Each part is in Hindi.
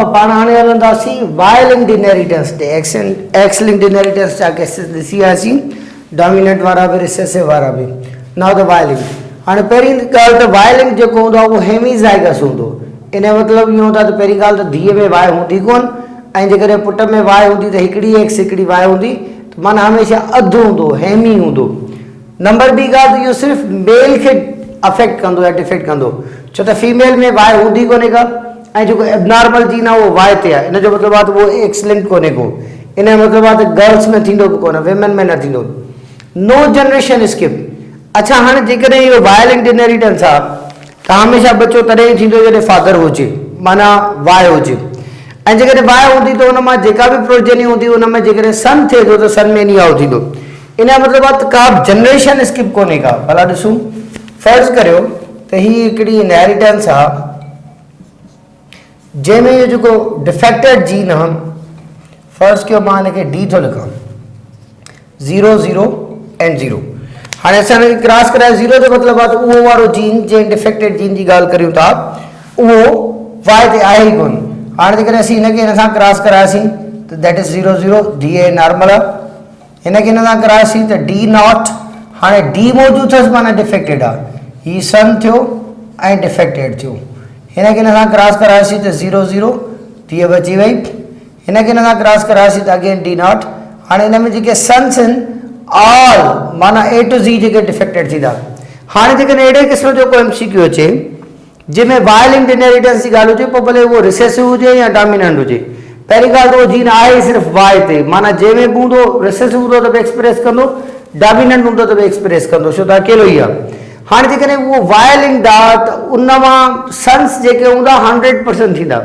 पाण हाणे हलंदासीं वायलिंग इनहेरिटेंस ते एक्स लिंक्ड इनहेरिटेंस जा केसेस ॾिसी वियासीं, डोमिनेंट वारा बि रिसेसिव वारा बि। Now the oiling. हाणे पहिरीं ॻाल्हि त वायलिंग जेको हूंदो आहे उहो हेमीज़ाइगस हूंदो। इन जो मतिलबु इहो हूंदो आहे त पहिरीं ॻाल्हि त धीअ में वाय हूंदी कोन, ऐं जेकॾहिं पुट में वाय हूंदी त हिकिड़ी एक्स हिकिड़ी वाय हूंदी, त माना हमेशह अधु हूंदो, हेमी हूंदो। नंबर ॿी ॻाल्हि त इहो सिर्फ़ु मेल खे अफेक्ट कंदो या डिफेक्ट कंदो, छो त फीमेल में वाय हूंदी कोन्हे का, ऐं जेको एबनॉर्मल जीन आहे उहो वाय ते आहे। इन जो मतिलबु आहे त उहो एक्स लिंक्ड कोन्हे को। इन जो मतिलबु आहे त गर्ल्स में थींदो बि कोन्हे, विमेन में न थींदो। No generation skip. अच्छा, हाणे जेकॾहिं इहो वायलिंग इनहेरिटेंस आहे त हमेशह बच्चो तॾहिं ई थींदो जॾहिं फादर हुजे, माना वाय हुजे। ऐं जेकॾहिं वाय हूंदी त हुन मां जेका बि प्रोजेनी हूंदी हुन में जेकॾहिं सन थिए थो त सन में नियाउ थींदो। इन जो मतिलबु आहे त का जनरेशन स्किप कोन्हे का। भला ॾिसूं, फर्ज़ करियो त हीअ हिकिड़ी इनहेरिटेंस आहे जंहिंमें इहो जेको डिफेक्टेड जीन आहे, फर्ज़ कयो मां हिनखे डी थो लिखां, 0 0 एंड 0। हाणे असां हिनखे क्रॉस कराए 0 जो मतिलबु आहे त उहो वारो जीन जंहिं डिफेक्टेड जीन जी ॻाल्हि करियूं था उहो वाय ते आहे ई कोन। हाणे जेकॾहिं असीं हिनखे हिन सां क्रॉस करायासीं त दैट इज़ 0 0, धीअ नॉर्मल आहे। हिनखे हिन सां करायासीं त डी नॉट, हाणे डी मौजूदु अथसि माना डिफेक्टेड आहे, हीअ सन थियो ऐं डिफेक्टेड थियो। हिनखे हिन सां क्रॉस करायासीं त 0 0, धीअ बची वई। हिनखे हिन सां क्रॉस करायासीं त अगेन डी नॉट। हाणे हिन में जेके सन्स आहिनि ऑल माना ए टू ज़ी जेके डिफेक्टेड थींदा। हाणे जेकॾहिं अहिड़े क़िस्म जो को MCQ अचे जंहिंमें वायलिंग इनहेरिटेंस जी ॻाल्हि हुजे, पोइ भले उहो रिसेसिव हुजे या डोमिनेंट हुजे, पहिरीं ॻाल्हि त उहो जीन आहे सिर्फ़ु वाय ते, माना जंहिंमें बि हूंदो रिसेसिव हूंदो त बि एक्सप्रेस कंदो, डोमिनेंट हूंदो त बि एक्सप्रेस कंदो, छो त अकेलो ई आहे। हाणे जेकॾहिं उहो वायलिंग आहे त उन मां सन्स जेके हूंदा 100% थींदा,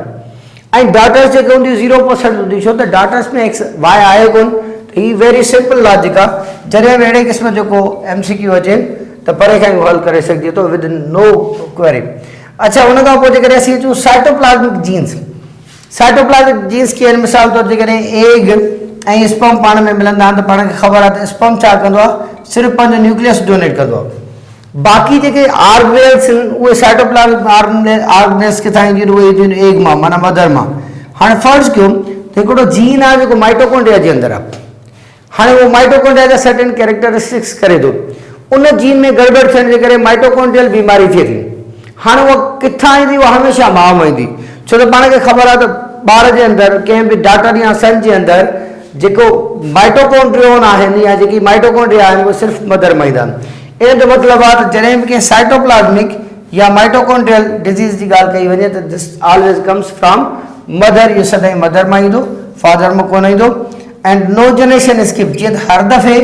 ऐं डॉटर्स जेके हूंदियूं 0% हूंदी, छो त डॉटर्स में एक्स वाय आहे कोन। त हीअ वेरी सिंपल लॉजिक आहे। जॾहिं बि अहिड़े क़िस्म जो को MCQ अचे त परे खां हल करे सघिजे थो विद नो क्वेरी। अच्छा, हुन खां पोइ जेकॾहिं असीं अचूं साइटोप्लाज़मिक जीन्स। साइटोप्लाज़मिक जीन्स कीअं, मिसाल तौरु जेकॾहिं एग ऐं स्पर्म पाण में मिलंदा आहिनि त पाण खे ख़बर आहे त स्पर्म छा कंदो आहे, सिर्फ़ु पंहिंजो न्यूक्लियस डोनेट कंदो आहे। बाक़ी जेके ऑर्गेनेल्स आहिनि उहे साइटोप्लाज़मिक ऑर्गेनेल्स किथां ईंदियूं आहिनि, उहे ईंदियूं आहिनि एग मां, माना मदर मां। हाणे फर्ज़ कयो त हिकिड़ो जीन आहे जेको माइटोकॉन्ड्रिया जे अंदरि आहे। हाणे उहो माइटोकॉन्ड्रिया जा सर्टेन कैरेक्टरिस्टिक्स करे थो, उन जीन में गड़बड़ थियण जे करे माइटोकॉन्ड्रियल बीमारी थिए थी। हाणे उहा किथां ईंदी, उहा हमेशह माउ में ईंदी, छो त पाण खे ख़बर आहे त ॿार जे अंदरि कंहिं बि डॉटर या सन जे अंदरि जेको माइटोकॉन्ड्रियोन आहिनि या जेकी माइटोकॉन्ड्रिया आहिनि उहे सिर्फ़ु मदर मां ईंदा आहिनि। इन जो मतिलबु आहे त जॾहिं बि कंहिं साइटोप्लाज़मिक या माइटोकॉन्ड्रियल डिज़ीज़ जी ॻाल्हि कई वञे त this always comes from mother. इहो सदाईं मदर मां ईंदो, फादर मां कोन ईंदो। एंड नो जनरेशन स्किप, जीअं त हर दफ़े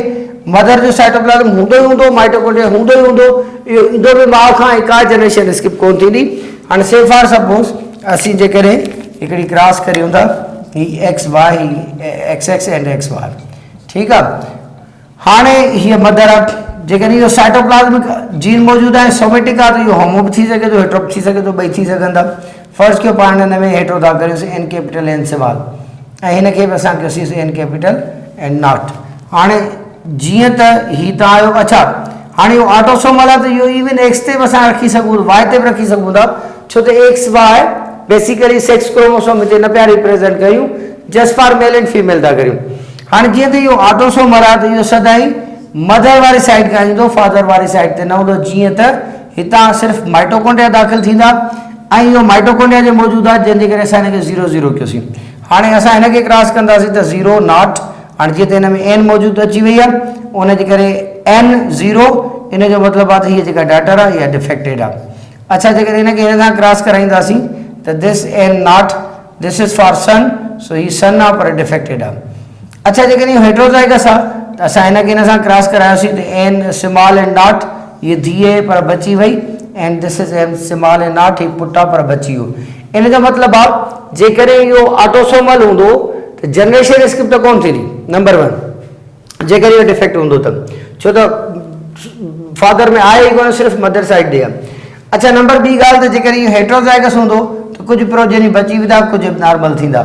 मदर जो साइटोप्लाज़म हूंदो ई हूंदो, माइटोकॉन्ड्रिया हूंदो ई हूंदो, इहो ईंदो बि माउ खां, ऐं का जनरेशन स्किप कोन थींदी। हाणे से फॉर सपोज़ असीं जेकॾहिं हिकिड़ी क्रॉस करियूं था, ही XY, he XX and XY, ठीकु आहे। हाणे हीअ मदर आहे, जेकॾहिं इहो साइटोप्लाज़मिक जीन मौजूदु आहे, सोमेटिक आहे, त इहो होमो बि थी सघे थो, हेट्रो बि थी सघे थो, ॿई थी सघनि था। फर्ज़ कयो पाण हिन में हेट्रो था करियोसीं N कैपिटल N सिवाल, ऐं हिनखे बि असां कयोसीं N कैपिटल N नॉट। हाणे जीअं त हीअ त आयो, अच्छा हाणे इहो ऑटोसोमल आहे त इहो इवन एक्स ते बि असां रखी सघूं, वाय ते बि रखी सघूं था, छो त XY बेसिकली सेक्स क्रोमोसोम हिते न पिया रिप्रेज़ेंट कयूं, just for male and female था करियूं। हाणे जीअं त इहो ऑटोसोमल आहे त इहो सदाईं मदर वारी साइड खां ईंदो, फादर वारी साइड ते न हूंदो, जीअं त हितां सिर्फ़ु माइटोकॉन्ड्रिया दाख़िल थींदा, ऐं इहो माइटोकॉन्ड्रिया जो मौजूदु आहे जंहिंजे करे असां हिनखे 0 0 कयोसीं। हाणे असां हिनखे क्रॉस कंदासीं त 0 नॉट। हाणे जीअं त हिन में N मौजूदु अची वई आहे, उनजे करे N 0, इन जो मतिलबु आहे त हीअ जेका डॉटर आहे इहा डिफेक्टेड आहे। अच्छा, जेकॾहिं हिनखे हिन सां क्रॉस कराईंदासीं त this N not, this is for son, so he son आहे पर डिफेक्टेड आहे। अच्छा, जेकॾहिं इहो हेट्रोज़ाइगस आहे त असां हिनखे हिन सां क्रॉस करायोसीं त N स्मॉल एंड नॉट, हीअ धीअ पर बची वई, and this is M small and not, हीअ पुटु आहे पर बची वियो। इन जो मतिलबु आहे जेकॾहिं इहो ऑटोसोमल हूंदो त जनरेशन स्किप त कोन थींदी, नंबर 1 जेकॾहिं इहो डिफेक्ट हूंदो त, छो त फादर में आहे ई कोन, सिर्फ़ु मदर साइड ते आहे। अच्छा, नंबर ॿी ॻाल्हि त जेकॾहिं इहो हेट्रोज़ाइगस हूंदो त कुझु प्रोजेनी बची वेंदा, कुझु नॉर्मल थींदा,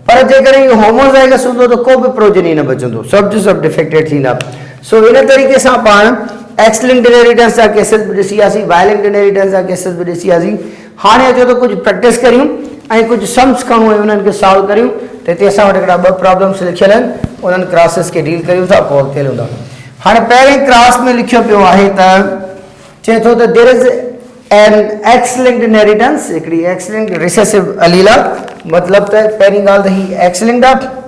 पर जेकॾहिं इहो होमोज़ाइगस हूंदो त को बि प्रोजेनी न बचंदो, सभु जो सभु डिफेक्टेड थींदा। सो इन तरीक़े सां पाण एक्स लिंक्ड इनहेरिटेंस जा केसेस बि ॾिसी वियासीं, वाय लिंक्ड इनहेरिटेंस जा केसेस बि ॾिसी वियासीं। हाणे अचो त कुझु प्रैक्टिस करियूं ऐं कुझु सम्स खणूं ऐं उन्हनि खे सॉल्व करियूं त हिते असां वटि हिकिड़ा 2 प्रॉब्लम्स लिखियल आहिनि उन्हनि क्रॉसिस खे डील करियूं था पोइ अॻिते हलूं था। हाणे पहिरें क्रॉस में लिखियो पियो आहे त चए थो त there is an x linked inheritance, हिकिड़ी एक्स लिंक्ड रिसेसिव अलील आहे, मतिलबु त पहिरीं ॻाल्हि त ही एक्स लिंक्ड आहे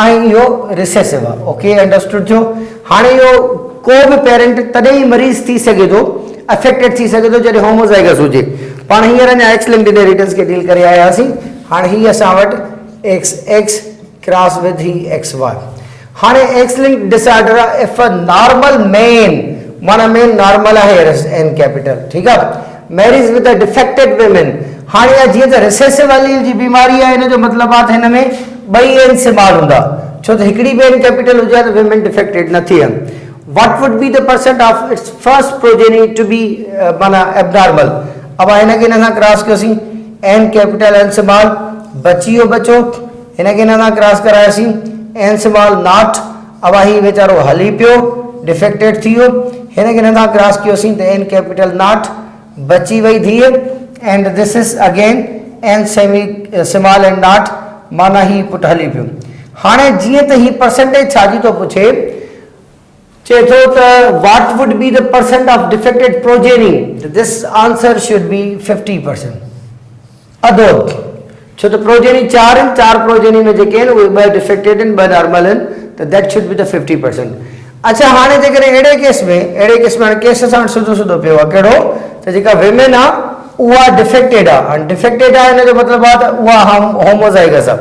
ऐं इहो रिसेसिव आहे। ओके अंडरस्टूड थियो। हाणे इहो को बि पेरेंट तॾहिं ई मरीज़ थी सघे थो, अफेक्टेड थी सघे थो जॾहिं होमोज़ाइगस हुजे। पाण हींअर अञा एक्स लिंक्ड इनहेरिटेंस खे डील करे आया हुआसीं। हाणे ही असां वटि एक्स एक्स क्रॉस विद ही एक्स वाई। हाणे एक्स लिंक्ड डिसऑर्डर आहे इफ अ नॉर्मल मेन, माना मेन नॉर्मल आहे एन कैपिटल, ठीकु आहे, marriage with a defected women. हाणे जीअं त रिसेसिव अलील जी बीमारी आहे, हिन जो मतिलबु आहे त हिन में ॿई एन स्मॉल हूंदा, छो त हिकिड़ी बि एन कैपिटल हुजे त विमेन डिफेक्टेड न थियनि। What would be the percent of its first progeny to be माना एबनॉर्मल। अब हिनखे हिन सां क्रॉस कयोसीं एन कैपिटल एन स्मॉल, बची वियो बचो, हिनखे हिन सां क्रॉस करायोसीं एन स्मॉल नॉट। अब ही वीचारो हली पियो, डिफेक्टेड थी वियो, हिनखे हिन सां क्रॉस कयोसीं त एन कैपिटल नॉट, बची वई धीअ, and this is again an semi small and not, माना ही पुट हली पियो। हाणे जीअं त ही परसेंटेज छाजी थो पुछे, चए थो त what would be the percent of defected progeny, this answer should be 50%। अधो, छो त प्रोजेनी 4 आहिनि, 4 प्रोजेनी में जेके आहिनि उहे 2 डिफेक्टेड आहिनि, 2 नॉर्मल आहिनि, त दैट शुड बी द 50%। अच्छा, हाणे जेकॾहिं अहिड़े केस में हाणे केस सां सिधो सिधो पियो आहे कहिड़ो, त जेका विमेन आहे उहा डिफेक्टेड आहे, ऐं डिफेक्टेड आहे हिन जो मतिलबु आहे त उहा होमोज़ाइगस आहे,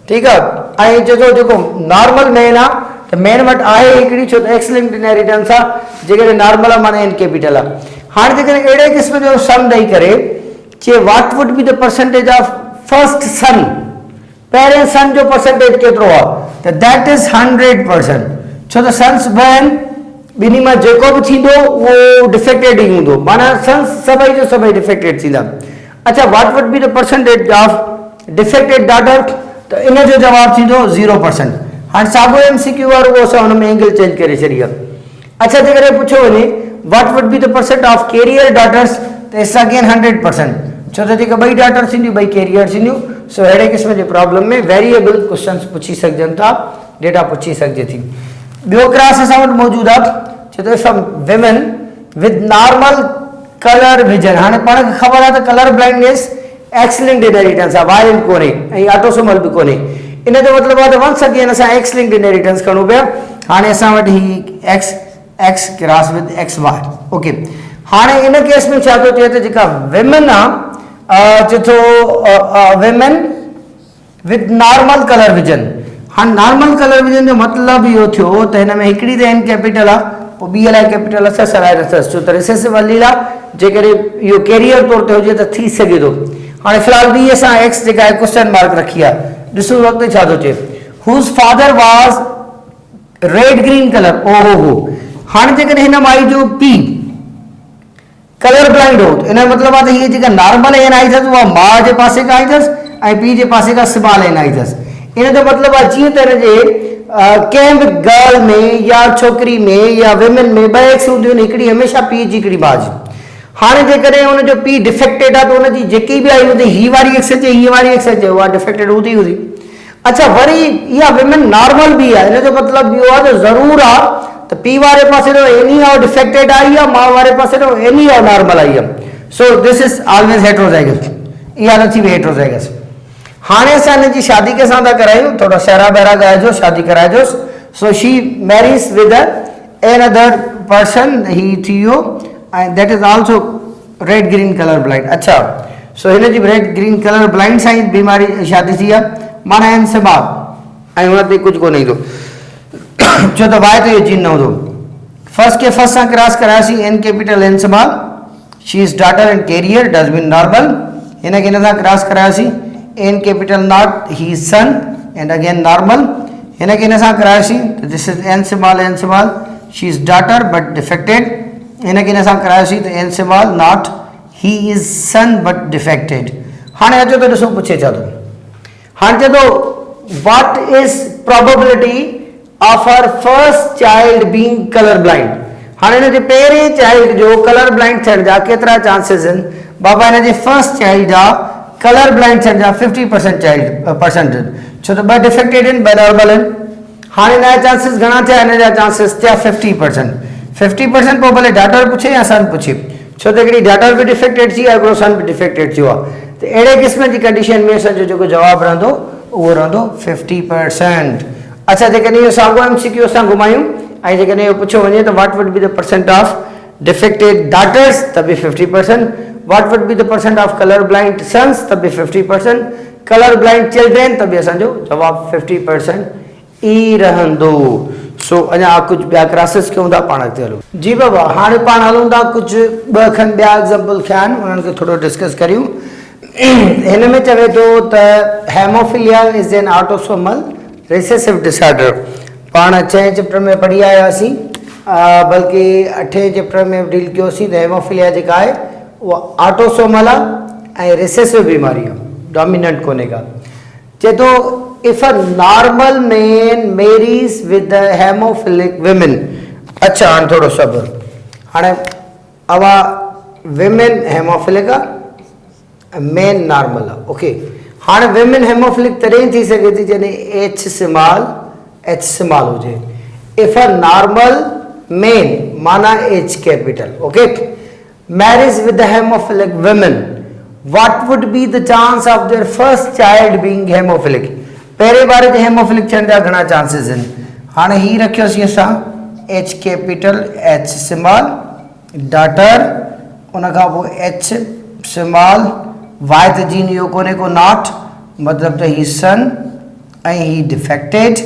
ठीकु आहे। ऐं चए थो जेको नॉर्मल मेन आहे त मेन वटि आहे हिकिड़ी, छो त एक्स लिंक्ड इनहेरिटेंस आहे, जेकॾहिं नॉर्मल आहे माना एन कैपिटल आहे। हाणे जेकॾहिं अहिड़े क़िस्म जो सम ॾेई करे चए what would be the percentage of first son, पहिरें सन जो परसेंटेज केतिरो आहे, त दैट इज़ 100%, छो त सन्स 2 आहिनि, ॿिन्ही मां जेको बि थींदो उहो डिफेक्टेड ई हूंदो, माना सन्स सभई जो सभई डिफेक्टेड थींदा। अच्छा, what would be the percentage of defected daughter, त इन जो जवाबु थींदो 0%। हाणे साॻियो MCQ वारो उहो असां हुन में एंगल चेंज करे छॾी आहे। अच्छा, जेकॾहिं पुछो वञे what would be the percent of carrier daughters, त इट्स अगेन 100%, छो त जेके 2 डॉटर थींदियूं 2 कैरियर थींदियूं। सो अहिड़े क़िस्म जे प्रॉब्लम में वेरिएबल क्वेश्चन्स पुछी सघजनि था, डेटा पुछी सघिजे थी। ॿियो क्रॉस असां वटि मौजूदु आहे, छो त some women with normal colour vision. हाणे पाण खे ख़बर आहे त colour blindness X linked inheritance आहे, वाई लिंक्ड कोन्हे ऐं ऑटोसोमल बि कोन्हे। इन जो मतिलबु आहे त वंस अगेन असां एक्स लिंक्ड इनहेरिटेंस खणूं पिया। हाणे असां वटि ही X x cross with X Y. Okay, हाणे इन केस में छा थो थिए त जेका विमेन आहे, चए थो women with normal colour vision. हाणे नॉर्मल कलर विजन जो मतिलबु इहो थियो त हिन में हिकिड़ी त एन कैपिटल आहे, पोइ ॿी अलाए कैपिटल अथसि अलाए नथसि, छो त रिसेसिव अलील आहे, जेकॾहिं इहो कैरियर तौर ते हुजे त थी सघे थो। हाणे फ़िलहाल ॿी असां एक्स जेका आहे क्वेश्चन मार्क रखी आहे, ॾिसो वक़्तु छा थो चए, who's father was red green colour. ओहो हो, हाणे जेकॾहिं हिन माई जो पीउ कलर ब्लाइंड हो, इन जो मतिलबु आहे त हीअ जेका नॉर्मल एन आई अथसि उहा माउ जे पासे खां आई अथसि ऐं पीउ जे पासे खां स्मॉल एन आई अथसि। इन जो मतिलबु आहे जीअं त हिनजे कंहिं बि गर्ल में या छोकिरी में या विमेन में 2 एक्स हूंदियूं आहिनि, हिकिड़ी हमेशह पीउ जी हिकिड़ी माउ जी। हाणे जेकॾहिं हुनजो पीउ डिफेक्टेड आहे त हुनजी जेकी बि आई हूंदी, हीअ वारी एक्स अचे हीअ वारी एक्स अचे, उहा डिफेक्टेड हूंदी। अच्छा, वरी इहा विमेन नॉर्मल बि आहे, हिन जो मतिलबु इहो आहे त ज़रूरु आहे त पीउ वारे पासे जो एनी आहे डिफेक्टेड आई आहे, माउ वारे पासे जो एनी आहे नॉर्मल आई आहे। सो दिस इज़ ऑलवेज हेट्रोज़ाइगस, इहा न थी वई हेट्रोज़ाइगस। हाणे असां हिन जी शादी कंहिंसां था करायूं, थोरा शहरा ॿाहिरा ॻाइजो, शादी कराइजोसि। So she marries with an other person, ही थी वियो, ऐं that is also red green colour blind. अच्छा, सो हिन जी रेड ग्रीन कलर ब्लाइंड सां ई बीमारी शादी थी आहे, माना एन स्मॉल ऐं हुन ते कुझु कोन ईंदो, छो त वाई ते इहो जीन न हूंदो। फर्स्ट खे फर्स्ट सां क्रॉस करायोसीं N capital N small, she is daughter and carrier does mean normal. हिनखे हिन सां क्रॉस करायोसीं N capital not, he is son and again normal. हिनखे हिन सां करायोसीं त this is N small, she is daughter but defected. हिनखे हिन सां करायोसीं त N small not, he is son but defected. हाणे अचो त ॾिसो पुछे छा थो। हाणे चए थो what is probability of her first child being colour blind. हाणे हिन जे पहिरें चाइल्ड जो कलर ब्लाइंड थियण जा केतिरा चांसिस आहिनि। बाबा हिन जे फर्स्ट चाइल्ड जा कलर ब्लाइंड जा 50% चाइल्ड परसेंटेज छो तो ब डिफेक्टेड इन ब नॉर्मल इन हाने ना चांसेस घणा थे इन जा चांसेस थे 50% पो भले डाटा पूछे या सन पूछे छो तो एकड़ी डाटा भी डिफेक्टेड थी और सन भी डिफेक्टेड थियो तो एड़े किस्म की कंडीशन में सजो जो जवाब रहंदो वो रहंदो 50%। अच्छा जेकॾहिं इहो साॻियो एमसीक्यू असां घुमायूं ऐं जेकॾहिं इहो पुछियो वञे त what would be the percent of defected daughters त बि 50%, what would be the percent of colour blind sons त बि 50%, कलर ब्लाइंड चिल्ड्रेन त बि असांजो जवाब 50% ई रहंदो। सो अञा कुझु ॿिया क्लासिस कयूं था पाण अॻिते हलूं। जी बाबा हाणे पाण हलूं था कुझु ॿ खनि ॿिया एग्ज़ाम्पल थिया आहिनि उन्हनि खे थोरो डिस्कस करियूं। हिन में चवे थो त haemophilia is an autosomal recessive disorder. पाण 6 चैप्टर में पढ़ी आया हुआसीं बल्कि 8 चैप्टर में डील कयोसीं त हेमोफिलिया जेका आहे उहा ऑटोसोमल आहे ऐं रिसेसिव बीमारी आहे, डोमिनेंट कोन्हे का। चए थो if a normal man marries with the haemophilic women. अच्छा हाणे थोरो सब्र, हाणे अवा विमेन हेमोफिलिक आहे मेन नॉर्मल आहे ओके। हाँ विमेन हेमोफिलिक तॾहिं थी सके थी जॾहिं एच स्मॉल हुजे। इफ अ नॉर्मल मेन माना H capital okay marriage with the haemophilic women what would be the chance of their first child being haemophilic. पहिरें बार जे हेमोफिलिक थियण जा घणा चांसिस आहिनि। हाणे ही रखियोसीं असां H capital H small daughter उन खां पोइ एच स्मॉल वाई त जीन इहो कोन्हे को नॉट मतिलबु त ही सन ऐं ही डिफेक्टेड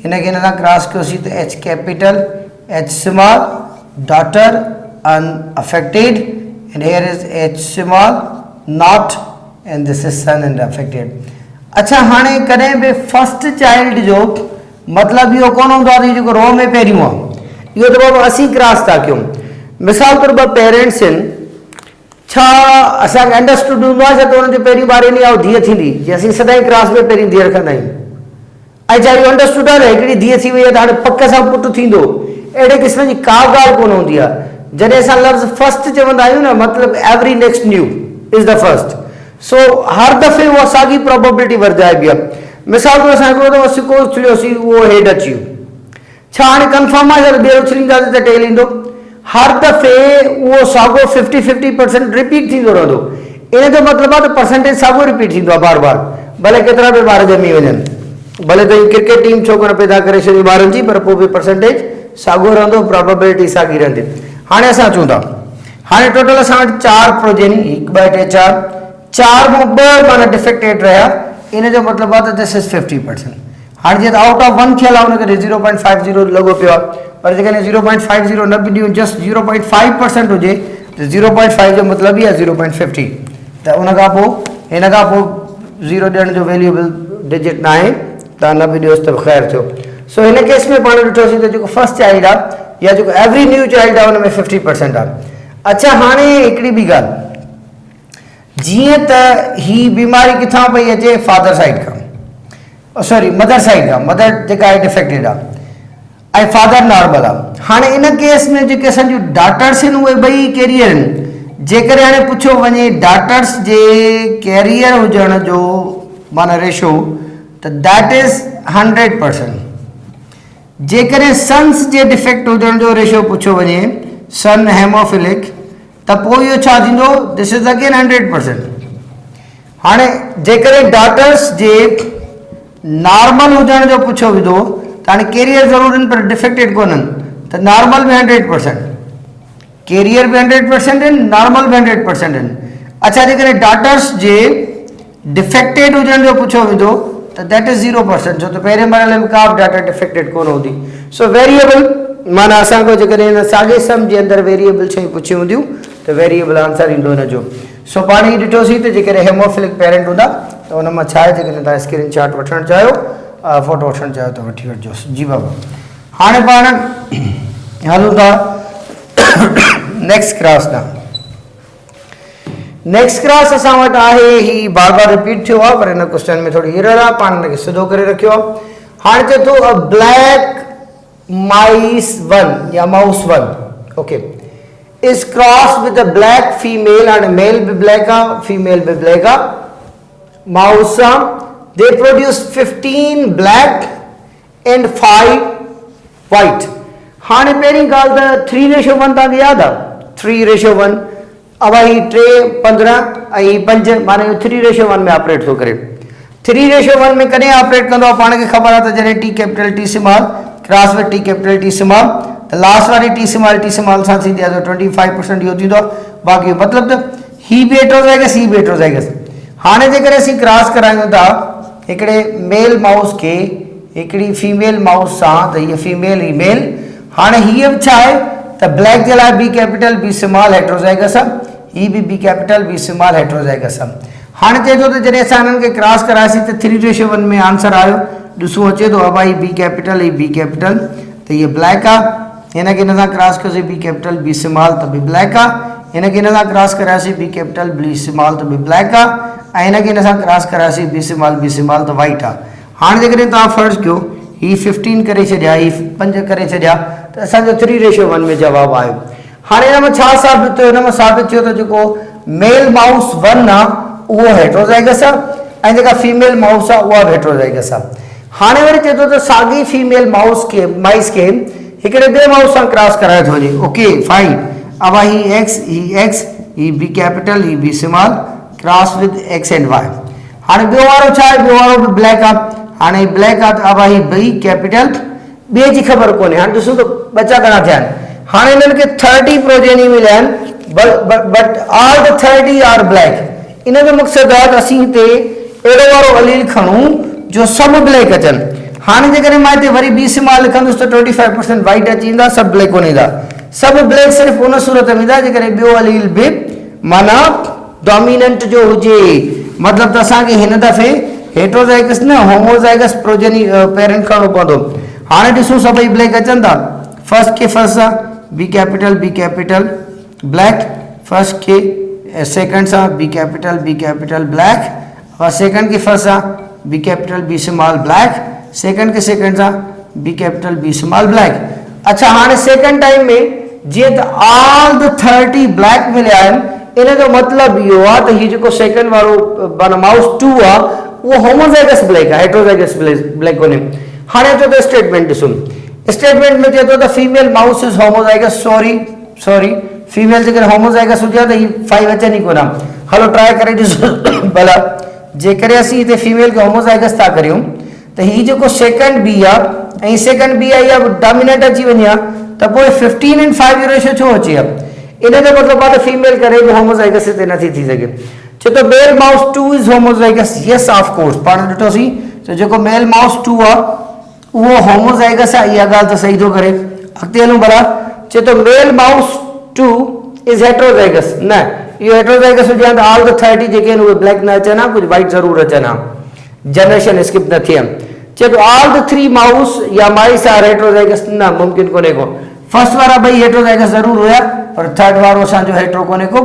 हिन खे हिन सां क्रॉस कयोसीं त H capital H small daughter unaffected and here is h small not and this is son and affected. अच्छा हाणे कॾहिं बि फर्स्ट चाइल्ड जो मतिलबु इहो कोन हूंदो आहे जेको रो में पहिरियों आहे। इहो त बाबा असीं क्रॉस था कयूं। मिसाल तौर ॿ पेरेंट्स आहिनि छा असांखे अंडरस्टूड हूंदो आहे छा त हुननि जो पहिरीं ॿार ईंदी आहे धीअ थींदी जीअं असीं सदाईं क्लास में पहिरीं धीअ रखंदा आहियूं ऐं छा इहो अंडरस्टूड आहे न हिकिड़ी धीअ थी वई आहे त हाणे पक सां पुटु थींदो अहिड़े क़िस्म जी का ॻाल्हि कोन हूंदी आहे। जॾहिं असां लफ़्ज़ फर्स्ट चवंदा आहियूं न मतिलबु every next new is the first. So हर दफ़े उहा साॻी प्रोबेबिलिटी वधाइबी आहे। मिसाल तौरु असां हिकिड़ो दफ़ो सिको उछलियोसीं उहो हेड अची वियो छा हाणे कंफर्म आहे छा ॿियो उछलींदासीं त टेल ईंदो। हर दफ़े उहो साॻियो 50% रिपीट थींदो रहंदो। इन जो मतिलबु आहे त परसेंटेज साॻियो रिपीट थींदो आहे बार बार भले केतिरा बि ॿार ॼमी वञनि भले त क्रिकेट टीम छो कोन पैदा करे छॾी ॿारनि जी पर पोइ बि परसेंटेज साॻियो रहंदो प्रोबेबिलिटी साॻी रहंदी। हाणे असां अचूं था हाणे टोटल असां वटि 4 प्रोजेनी 1 2 3 4 में 2 माना डिफेक्टेड रहिया इन जो मतिलबु आहे त दिस इज़ 50%। हाणे जीअं त आउट ऑफ 1 थियल आहे हुनखे 0.50 लॻो पियो आहे पर जेकॾहिं 0.50 न बि ॾियूं जस्ट 0.5% हुजे त 0.5 जो मतिलबु ई आहे 0.50 त उन खां पोइ हिन खां पोइ 0 ॾियण जो वैल्यूएबल डिजिट न आहे तव्हां न बि ॾियोसि त ख़ैरु थियो। सो हिन केस में पाण ॾिठोसीं त जेको फर्स्ट चाइल्ड आहे या जेको एवरी न्यू चाइल्ड आहे हुन में 50% आहे। अच्छा हाणे हिकिड़ी ॿी ॻाल्हि जीअं त ही बीमारी किथां पई अचे फादर साइड खां सॉरी मदर साइड खां मदर जेका आहे डिफेक्टेड आहे ऐं फादर नॉर्मल आहे। हाणे इन केस में जेके असांजूं डॉटर्स आहिनि उहे ॿई कैरियर आहिनि। जेकॾहिं हाणे पुछियो वञे डॉटर्स जे कैरियर हुजण जो माना रेशो त दैट इज़ 100%। जेकॾहिं सन्स जे डिफेक्ट हुजण जो रेशो पुछियो वञे सन हेमोफिलिक त पोइ इहो छा थींदो दिस इज़ अगेन 100%। हाणे जेकॾहिं डॉटर्स जे नॉर्मल हुजण जो पुछियो वेंदो त हाणे कैरियर ज़रूरु आहिनि पर डिफेक्टेड कोन्हनि त नॉर्मल में 100%, कैरियर बि 100% आहिनि नॉर्मल बि 100% आहिनि। अच्छा जेकॾहिं डॉटर्स जे डिफेक्टेड हुजण जो पुछियो वेंदो त दैट इज़ 0% छो त पहिरें मरहले में का बि डाटा डिफेक्टेड कोन हूंदी। सो वेरिएबल माना असांखे जेकॾहिं हिन साॻे सम जे अंदरि वेरिएबल शयूं पुछियूं हूंदियूं त वेरिएबल आंसर ईंदो हिन जो। सो पाण ई ॾिठोसीं त जेकॾहिं हेमोफिलिक पेरेंट हूंदा त हुन मां छा आहे जेकॾहिं तव्हां स्क्रीन शॉट वठणु चाहियो फोटो वठणु चाहियो त वठी वठिजोसि। जी बाबा हाणे पाण हलूं था नेक्स्ट क्लास ॾांहुं। नेक्स्ट क्लास असां वटि आहे ही बार बार रिपीट थियो आहे पर हिन क्वेश्चन में थोरी एरर आहे पाण हिनखे सिधो करे रखियो आहे। हाणे चए थो अ ब्लैक माइस 1 या mouse 1 okay is cross with a black female हाणे मेल बि ब्लैक आहे फीमेल बि ब्लैक आहे माउस सां they produce 15 black and 5 white. हाँ पहिरीं ॻाल्हि त 3:1 तव्हांखे यादि आहे 3:1 अवाई 3 15 ऐं 5 माने 3:1 में ऑपरेट थो करे। 3:1 में कॾहिं ऑपरेट कंदो आहे पाण खे ख़बर आहे त जॾहिं T capital T small cross with T capital T small त लास्ट वारी टी स्मॉल सां थींदी आहे त 25% इहो थींदो आहे। बाक़ी मतिलबु त ही बि हेट्रोज़ाइगस ही बि हेट्रोज़ाइगस। हाणे जेकर असीं क्रॉस करायूं था हिकिड़े मेल माउस खे हिकिड़ी फीमेल माउस सां त हीअ फीमेल ही मेल। हाणे हीअ बि छा आहे त ब्लैक जे लाइ बी कैपिटल बी स्मॉल हेट्रोज़ाइगस आहे, ही भी बी कैपिटल बी स्मॉल हेट्रोज़ाइगस आहे। हाणे चए थो त जॾहिं असां हिननि खे क्रॉस करायासीं त 3:1 में आंसर आयो। ॾिसूं अचे थो भाई बी कैपिटल ही बी कैपिटल त हीअ ब्लैक आहे। हिन खे हिन सां क्रॉस कयोसीं बी कैपिटल बी स्मॉल त बि ब्लैक आहे। हिन खे हिन सां क्रॉस करायासीं बी कैपिटल बी स्मॉल त बि ब्लैक आहे ऐं हिन खे हिन सां क्रॉस करायासीं बी स्मॉल त वाइट आहे। हाणे जेकॾहिं तव्हां फर्ज़ कयो ही 15 करे छॾिया ही 5 करे छॾिया त असांजो 3:1 में जवाबु आयो। हाणे हिन में छा साबित थियो? हिन में साबित थियो त जेको मेल माउस 1 आहे उहो हेट्रोज़ाइगस आहे ऐं जेका फीमेल माउस आहे उहा बि हेट्रोज़ाइगस आहे। हाणे वरी चए थो त साॻी फीमेल माउस खे हिकिड़े ॿिए माउस सां क्रॉस कराए थो वञे। Okay fine. अब ही एक्स ही बी कैपिटल ही B small cross with X and Y. हाणे ॿियो वारो छा आहे? ॿियो वारो बि ब्लैक आहे। हाणे ब्लैक आहे त अब ही बी कैपिटल ॿिए जी ख़बर कोन्हे। हाणे ॾिसो त बचा घणा थिया आहिनि। हाणे हिननि खे 30 प्रोजेनी मिलिया आहिनि but all the 30 are black. इन जो मक़सदु आहे त असीं हिते अहिड़ो वारो अलील खणूं जो सभु ब्लैक अचनि। हाणे जेकॾहिं मां हिते वरी बी स्मॉल लिखंदुसि त 25% वाइट अची वेंदा, सभु ब्लैक कोन ईंदा। सभु ब्लैक सिर्फ़ु उन सूरत में ईंदा जेकॾहिं ॿियो अलील बि माना डोमिनेंट जो हुजे। मतिलबु त असांखे हिन दफ़े हेट्रोज़ाइगस न होमोज़ाइगस प्रोजेनी पेरेंट खणणो पवंदो। हाणे ॾिसूं सभई ब्लैक अचनि था। फर्स्ट के फर्स्ट आहे बी कैपिटल ब्लैक, फर्स्ट के सेकंड सां बी कैपिटल ब्लैक और सेकंड के फर्स्ट सां b capital B small black, second के सेकंड सां b capital B small black. अच्छा हाणे सेकंड टाइम में जीअं त ऑल द 30 ब्लैक मिलिया आहिनि इन जो मतिलबु इहो आहे त हीउ जेको सेकंड वारो माना माउस 2 आहे उहो होमोज़ाइगस ब्लैक आहे, हेट्रोज़ाइगस ब्लैक कोन्हे। हाणे अचो त स्टेटमेंट ॾिसूं। स्टेटमेंट में चए थो त female mouse is homozygous. Sorry female जेकर होमोज़ाइगस हुजे हा त ही 5 अचनि ई कोन। हलो ट्राई करे ॾिसो भला। जेकॾहिं असीं हिते फीमेल खे होमोज़ाइगस था करियूं त ही जेको सेकंड बी आहे ऐं सेकंड बी आहे इहा डोमिनेंट अची वञे हा त पोइ 15 and 5 जो रेशियो छो अचे हा? इन जो मतिलबु आहे त फीमेल करे बि होमोज़ाइगस हिते नथी थी सघे। छो त male mouse 2 is homozygous. Yes of course पाण ॾिठोसीं त जेको मेल माउस 2 आहे उहो होमोज़ाइगस आहे। इहा ॻाल्हि त सही थो करे। अॻिते हलूं भला। चए थो मेल माउस 2 इज़ हेट्रोज़ाइगस। न इहो हेट्रोज़ाइगस हुजे हा त ऑल द 30 जेके आहिनि उहे ब्लैक न अचनि हा, कुझु वाइट ज़रूरु अचनि हा, जनरेशन स्किप न थिए। चए थो ऑल द 3 माउस या माइस आर हेट्रोज़ाइगस। न मुमकिन कोन्हे को। फर्स्ट वारा ॿई हेट्रोज़ाइगस ज़रूरु हुया पर थर्ड वारो असांजो हेट्रो कोन्हे को,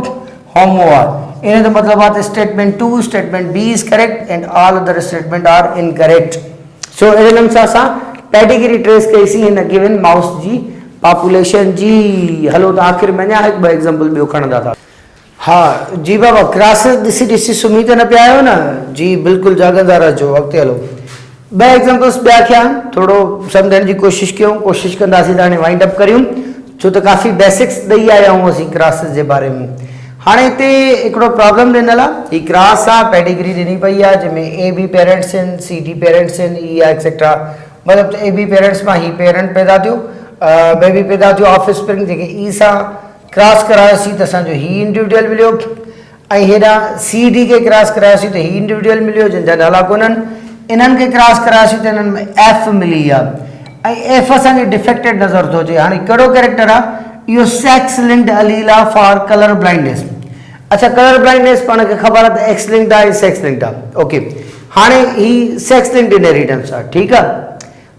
होमो आहे। इन जो मतिलबु आहे त statement 2 statement B is correct and all other statement are incorrect. So अहिड़े नमूने सां असां कैटेगरी ट्रेस कईसीं हिन गिवन माउस जी पॉपुलेशन जी। हलो त आख़िर में अञा हिकु ॿ एग्ज़ाम्पल ॿियो खणंदा था। हा जी बाबा क्रॉसिस ॾिसी सुम्ही त न पिया आहियो न? जी बिल्कुलु जाॻंदा रहिजो। अॻिते हलो। 2 एग्ज़ाम्पल्स ॿिया थिया आहिनि, थोरो सम्झण जी कोशिशि कंदासीं त हाणे वाइंड अप करियूं छो त काफ़ी बेसिक्स ॾेई आया आहियूं असीं क्रॉसिस जे बारे में। हाणे हिते हिकिड़ो प्रॉब्लम ॾिनल आहे। ही क्रॉस आहे, पेडिग्री ॾिनी पई आहे जंहिंमें ए बी पेरेंट्स आहिनि, सी डी पेरेंट्स आहिनि, ई आहे एक्सेट्रा। मतिलबु त ए बी पेरेंट्स मां ही पेरेंट पैदा थियो, बेबी पैदा थियो ऑफ स्प्रिंग जेके ई सां क्रॉस करायोसीं त असांजो ही इंडिविजुअल मिलियो ऐं हेॾां सी डी खे क्रॉस करायोसीं त ही इंडिविजुअल मिलियो जंहिंजा नाला कोन्हनि। इन्हनि खे क्रॉस करायोसीं त इन्हनि में एफ मिली आहे ऐं एफ असांखे डिफेक्टेड नज़र थो अचे। हाणे कहिड़ो कैरेक्टर आहे? इहो सेक्स लिंक्ड अलील आहे फॉर कलर ब्लाइंडनेस। अच्छा कलर ब्लाइंडनेस पाण खे ख़बर आहे त एक्स लिंक्ड आहे, सेक्स लिंक्ड आहे। ओके हाणे ही सेक्स लिंक्ड इनहेरिटेंस आहे, ठीकु आहे।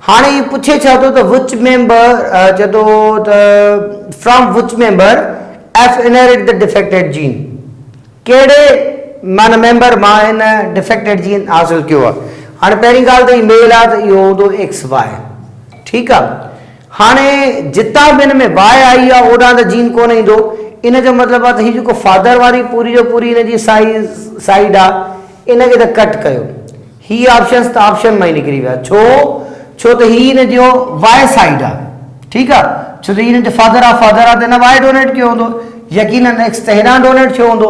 हाणे ही पुछे छा थो त विच मेंबर चए थो त from which member F inherit the defected gene. कहिड़े माना मेंबर मां हिन डिफेक्टेड जीन हासिल कयो आहे? हाणे पहिरीं ॻाल्हि त ही मेल आहे त इहो हूंदो एक्स वाई, ठीकु आहे। हाणे जितां बि हिन में वाई आई आहे ओॾां त जीन कोन ईंदो। इन जो मतिलबु आहे त हीउ जेको फादर वारी पूरी जो पूरी हिन जी साइड आहे इनखे त कट कयो, ही ऑप्शंस त ऑप्शन में ही निकिरी विया। छो त ही इन जो वाई साइड आहे, ठीकु आहे, छो त हिन जो फादर आहे त हिन वाई डोनेट कयो हूंदो, यकीनन एक्स त हेॾां डोनेट थियो हूंदो,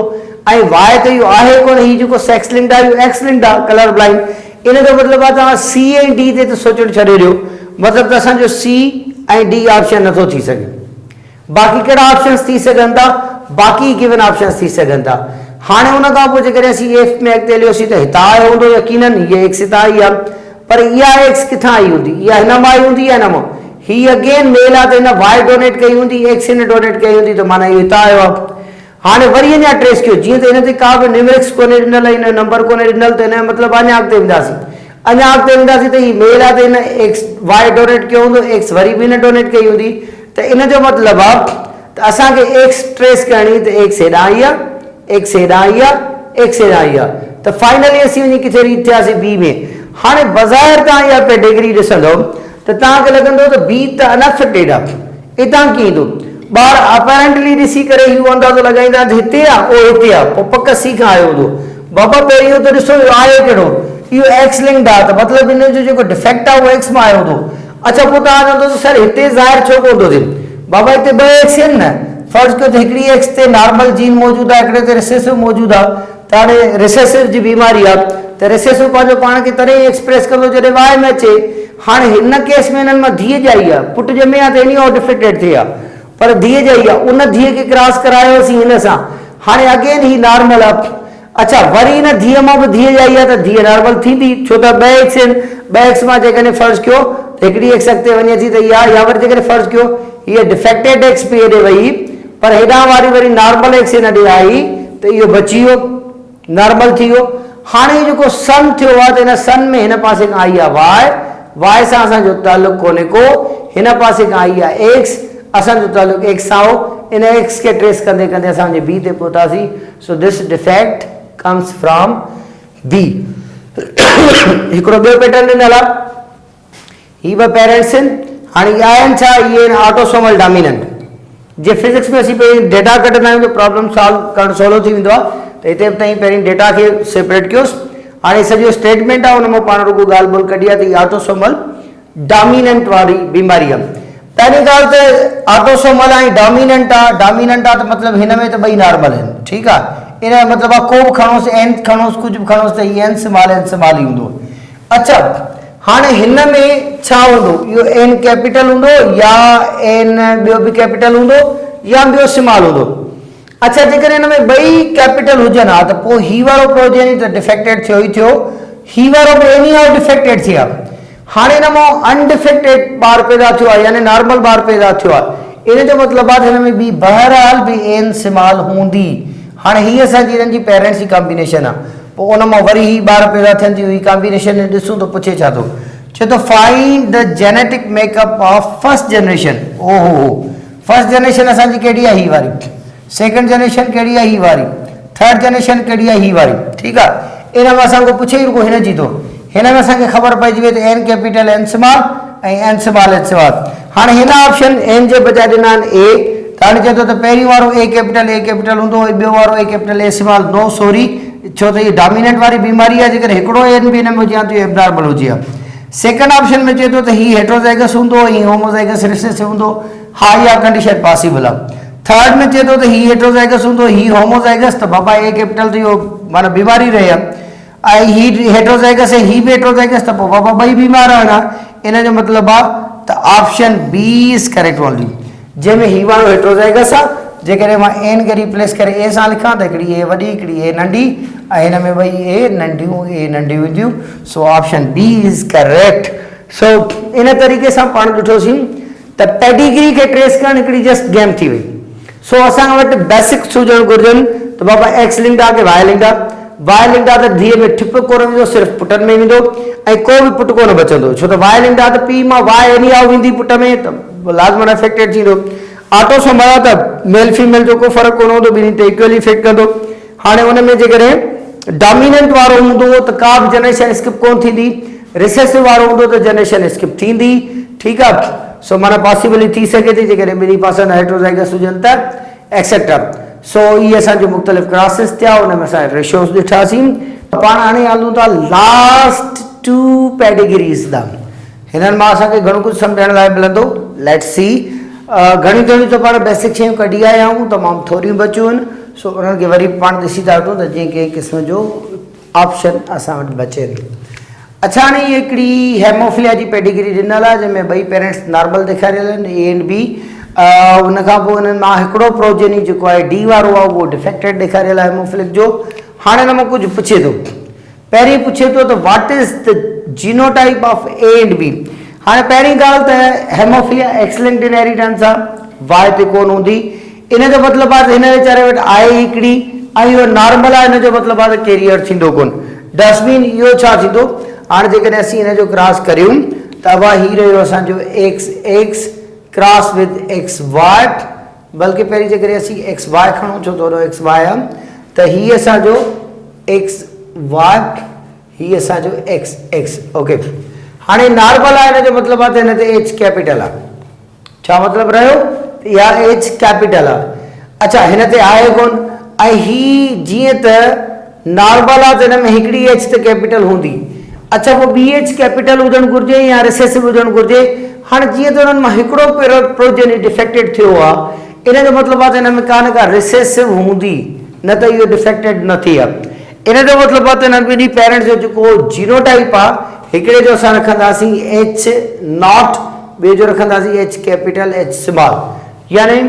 ऐं वाई त इहो आहे कोन, ही जेको सेक्स लिंक्ड आहे इहो एक्स लिंक्ड आहे, कलर ब्लाइंड। इन जो मतिलबु आहे तव्हां सी ऐं डी ते त सोचणु छॾे ॾियो, मतिलबु त असांजो सी ऐं डी ऑप्शन नथो थी सघे। बाक़ी कहिड़ा ऑप्शंस थी सघनि था, बाक़ी गिवन ऑप्शंस थी सघनि था। हाणे हुन खां पोइ जेकॾहिं असीं एफ में अॻिते हलियोसीं त हितां आयो हूंदो यकीनन, हीअ एक्स हितां आई आहे, पर इहा एक्स किथां आई हूंदी, इहा हिन मां आई हूंदी या हिन मां, ही अगेन मेल आहे त हिन वाई डोनेट कई हूंदी, एक्स हिन डोनेट कई हूंदी, त माना इहो हितां आयो आहे। हाणे वरी अञा ट्रेस कयो, जीअं त हिन ते का बि न्यूमेरिक्स कोन्हे ॾिनल, हिन नंबर कोन्हे ॾिनल, त हिन जो मतिलबु अञा अॻिते वेंदासीं, त ही मेल आहे त हिन एक्स वाई डोनेट कयो हूंदो, एक्स वरी बि हिन डोनेट कई हूंदी, त इन जो मतिलबु आहे त असांखे एक्स ट्रेस करणी, त एक्स हेॾां आई आहे, एक्स हेॾां आई आहे, एक्स हेॾां आई आहे, त फाइनली असीं वञी किथे रीच थियासीं बी में। हाणे बज़ाहिर तव्हां इहा पेडिग्री ॾिसंदो त तव्हांखे लॻंदो त बी त अनएफेक्टेड आहे, हितां कीअं ईंदो, ॿार अपैरेंटली ॾिसी करे इहो अंदाज़ो लॻाईंदा त हिते आहे, उहो हिते आहे, पोइ पक सी खां आयो हूंदो, बाबा पहिरियों त ॾिसो आहे कहिड़ो, इहो एक्स लिंक्ड आहे, त मतिलबु इन जो जेको डिफेक्ट आहे उहो एक्स मां आयो हूंदो। अच्छा, पोइ तव्हां चवंदो त सर हिते ज़ाहिर छो कोन थो थिए, बाबा हिते ॿ एक्स आहिनि न, फर्ज़ कयो त हिकिड़ी एक्स ते नॉर्मल जीन मौजूदु आहे, हिकिड़े ते रिसेसिव मौजूदु आहे, त हाणे रिसेसिव जी बीमारी आहे, त रिसेसिव पंहिंजो पाण खे तॾहिं एक्सप्रेस कंदो जॾहिं वाई में अचे। हाणे हिन केस में हिननि मां धीअ ॼाई आहे, पुटु ॼमे आहे त इन जो डिफेक्टेड थिए आहे, पर धीअ ॼाई आहे, उन धीअ खे क्रॉस करायोसीं हिन सां, हाणे अगेन ही नॉर्मल आहे। अच्छा, वरी हिन धीअ मां बि धीअ ॼाई आहे त धीअ नॉर्मल थींदी, छो त ॿ एक्स आहिनि, ॿ एक्स मां जेकॾहिं फर्ज़ कयो त हिकिड़ी एक्स अॻिते वञे थी त इहा, या वरी जेकॾहिं फर्ज़ कयो हीअ डिफेक्टेड एक्स बि हेॾे वई, पर हेॾां वारी वरी नॉर्मल एक्स हिन ॾे आई, त इहो बची वियो, नॉर्मल थी वियो। हाणे जेको सन थियो आहे त हिन सन में हिन पासे खां आई आहे वाई, वाई सां असांजो तालुक कोन्हे को, हिन पासे खां आई आहे एक्स, असांजो तालुक एक्स सां हो, इन एक्स खे ट्रेस कंदे कंदे असांजे बी ते पहुतासीं। So this defect comes from b. हिकिड़ो ॿियो पैटर्न ॾिनल आहे, ही ॿ पेरेंट्स आहिनि, हाणे इहा आहिनि छा, इहे आहिनि ऑटोसोमल डोमिनेंट। जे फिजिक्स में असीं पहिरीं डेटा कढंदा आहियूं त प्रॉब्लम सॉल्व करणु सवलो थी वेंदो आहे, त हिते ताईं पहिरीं डेटा खे सेपरेट कयोसि। हाणे सॼो स्टेटमेंट आहे, हुन मां पाण रुॻो ॻाल्हि ॿोल कढी आहे त इहा ऑटोसोमल डोमिनेंट वारी बीमारी आहे। पहिरीं ॻाल्हि त ऑटोसोमल ऐं डोमिनेंट आहे, डोमिनेंट आहे त मतिलबु हिन में त ॿई नॉर्मल आहिनि, ठीकु आहे, इन जो मतिलबु आहे को बि खणोसि, एन खणोसि, कुझु बि खणोसि, त हीअ एन स्मॉल ई हूंदो। अच्छा, हाणे हिन में छा हूंदो, इहो एन कैपिटल हूंदो या एन ॿियो बि कैपिटल हूंदो या ॿियो स्मॉल हूंदो। अच्छा, जेकॾहिं हिन में ॿई कैपिटल हुजनि हा त पोइ ही वारो प्रोजेनी त डिफेक्टेड थियो ई थियो, ही वारो बि एनी हाउ डिफेक्टेड थी आहे। हाणे हिन मां अनडिफेक्टेड ॿार पैदा थियो आहे, यानी नॉर्मल ॿार पैदा थियो आहे, इन जो मतिलबु आहे त हिन में बि बहरहाल बि एन स्मॉल हूंदी। हाणे हीअ असांजी हिननि जी पेरेंट्स जी कॉम्बिनेशन आहे, पोइ उन मां वरी ही ॿार पैदा थियनि थियूं, ही कॉम्बिनेशन ॾिसूं त पुछे छा थो, चए थो find the genetic makeup of first generation. ओहो, फर्स्ट जनरेशन असांजी कहिड़ी आहे, ही वारी, सेकंड जनरेशन कहिड़ी आहे, ही वारी, थर्ड जनरेशन कहिड़ी आहे, ही वारी, ठीकु आहे। इन में असांखे पुछे ई रुॻो हिन जी थो, हिन में असांखे ख़बर पइजी वई त एन कैपिटल एन स्मॉल ऐं एन स्मॉल एन स्मॉल। हाणे हिन ऑप्शन एन जे बजाए ॾिना आहिनि ए, त हाणे चए थो त पहिरीं वारो ए कैपिटल हूंदो, ॿियो वारो A capital A small, no sorry, छो त हीअ डोमिनेंट वारी बीमारी आहे, जेकर हिकिड़ो एन बि हिन में हुजे हा त इहो एब्नॉर्मल हुजे हा। सेकंड ऑप्शन में चए थो त ही हेट्रोज़ाइगस हूंदो, ही होमोज़ाइगस रिसेसिव हूंदो, हा इहा कंडीशन पॉसिबल आहे। थर्ड में चए थो त ही हेट्रोज़ाइगस हूंदो, ही होमोज़ाइगस, त बाबा ए कैपिटल त इहो माना बीमारी रहे आहे, ऐं ही हेट्रोज़ाइगस ऐं ही बि हेट्रोज़ाइगस, त पोइ बाबा ॿई बीमार आहिनि। इन जो मतिलबु आहे त option B is correct only, जंहिंमें ही वारो हेट्रोज़ाइगस आहे, जेकॾहिं मां एन खे रिप्लेस करे ए सां लिखां त हिकिड़ी ए वॾी हिकिड़ी ए नंढी, ऐं हिन में ॿई ए नंढियूं ईंदियूं। So option B is correct. So इन तरीक़े सां पाण ॾिठोसीं त पेडिग्री खे ट्रेस करणु हिकिड़ी जस्ट गेम थी वई। सो असां वटि बेसिक्स हुजणु घुरिजनि त बाबा एक्स लिंक्ड आहे की वाई लिंक्ड आहे, वाई लिंक्ड आहे त धीअ में ठिप कोन वेंदो, सिर्फ़ु पुटनि में वेंदो, ऐं को बि पुटु कोन बचंदो, छो त वाई लिंक्ड आहे त पीउ मां वाई एनी हाउ वेंदी पुट में, त लाज़मन अफेक्टेड थींदो। ऑटोसोमल आहे त मेल फीमेल जो को फ़र्क़ु कोन हूंदो, ॿिन्ही ते इक्वली इफेक्ट कंदो। हाणे हुन में जेकॾहिं डोमिनेंट वारो हूंदो त का बि जनरेशन स्किप कोन थींदी, रिसेसिव वारो हूंदो त जनरेशन स्किप थींदी, ठीकु आहे। सो माना पॉसिबल थी सघे थी जेकॾहिं ॿिन्ही पासनि हेट्रोज़ाइगस हुजनि त एक्सेट्रा। सो इहे असांजो मुख़्तलिफ़ क्लासिस थिया, हुन में असां रेशियोज़ ॾिठासीं, पाण हाणे हलूं था लास्ट 2 पेडिग्रीज़ दा हिननि मां असांखे घणो कुझु सम्झण लाइ मिलंदो लेट्स सी घणी घणी त पाण बेसिक शयूं कढी आया आहियूं तमामु थोरियूं बचियूं आहिनि सो उन्हनि खे वरी पाण ॾिसी था वठूं त जीअं कंहिं क़िस्म जो ऑप्शन असां वटि बचे थी। अच्छा हाणे हिकिड़ी हेमोफिलिया जी पेडिग्री ॾिनल आहे जंहिंमें ॿई पेरेंट्स नॉर्मल ॾेखारियल आहिनि ए एंड बी उन खां पोइ हुननि मां हिकिड़ो प्रोजेनी जेको आहे डी वारो आहे उहो डिफेक्टेड ॾेखारियल आहे हेमोफिलिक जो। हाणे हिन मां कुझु पुछे थो पहिरीं पुछे थो त what is the genotype of a and b. हाँ पहिरीं ॻाल्हि त हेमोफिलिया एक्स लिंक्ड इनहेरिटेंस आहे वाय ते कोन हूंदी इन जो मतिलबु आहे त हिन वीचारे वटि आहे हिकिड़ी ऐं इहो नॉर्मल आहे इन जो मतिलबु आहे त कैरियर थींदो कोन डस्टबिन इहो छा थींदो हाणे जेकॾहिं असीं हिन जो क्रॉस करियूं त अबा ही रहियो असांजो X x cross with X Y बल्कि पहिरीं जेकॾहिं असीं एक्स वाय खणूं छो थोरो एक्स वाय आहे त हीअ असांजो एक्स वाय हीअ असांजो एक्स एक्स ओके। हाणे नॉर्मल आहे हिन जो मतिलबु आहे त हिन ते एच कैपिटल आहे छा मतिलबु रहियो इहा एच कैपिटल आहे। अच्छा हिन ते आहे कोन ऐं ही जीअं त नॉर्मल आहे त हिन में हिकिड़ी एच त कैपिटल हूंदी अच्छा पोइ ॿी एच कैपिटल हुजणु घुरिजे या रिसेसिव हुजणु घुरिजे। हाणे जीअं त हुननि मां हिकिड़ो प्रोजेनी डिफेक्टेड थियो आहे इन जो मतिलबु आहे त हिन में कान का रिसेसिव हूंदी न त इहो डिफेक्टेड न थी आहे इन जो मतिलबु आहे त हिननि ॿिन्ही पेरेंट्स जो जेको जीनोटाइप आहे हिकिड़े जो असां रखंदासीं एच नॉट ॿिए जो रखंदासीं एच कैपिटल एच स्मॉल यानी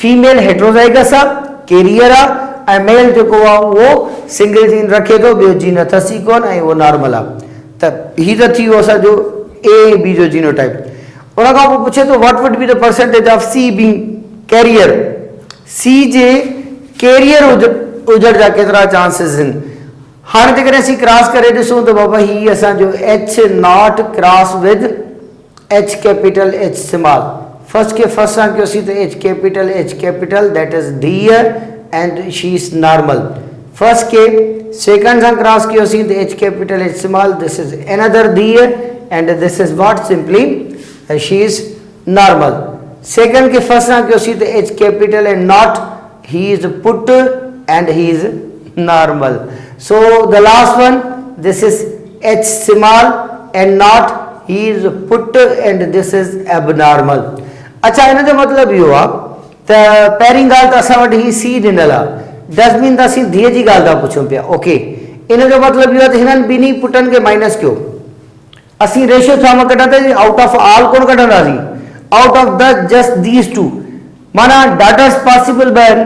फीमेल हेट्रोज़ाइगस आहे कैरियर आहे ऐं मेल जेको आहे उहो सिंगल जीन रखे थो ॿियो जीन अथसि ई कोन ऐं उहो नॉर्मल आहे त हीअ त थी वियो असांजो ए बी जो जीनोटाइप। उन खां पोइ पुछे थो what would be the percentage of c being carrier c जे कैरियर हुजण जा केतिरा चांसिस आहिनि। हाँ जेकॾहिं असीं क्रॉस करे ॾिसूं त बाबा ही असांजो H not cross with H capital H small first के फर्स्ट सां कयोसीं त एच कैपिटल दैट इज धीअ and she is normal first के सेकंड सां क्रॉस कयोसीं त H capital H small this is another धीअ and this is what simply she is normal. Second के फर्स्ट सां कयोसीं त H capital and not he is put and he is normal. So the last one this is H small and not he is put and this is abnormal. अच्छा इन जो मतलब इहो आहे त पहिरीं ॻाल्हि त असां वटि ही सी ॾिनल आहे डस्टबिन त असीं धीअ जी ॻाल्हि था पुछूं पिया ओके इन जो मतिलबु इहो आहे त हिननि ॿिन्ही पुटनि खे माइनस कयो असीं रेशियो छा मां कढंदासीं आउट ऑफ ऑल कोन कढंदासीं out of the just these two माना डाटर्स पॉसिबल ॿ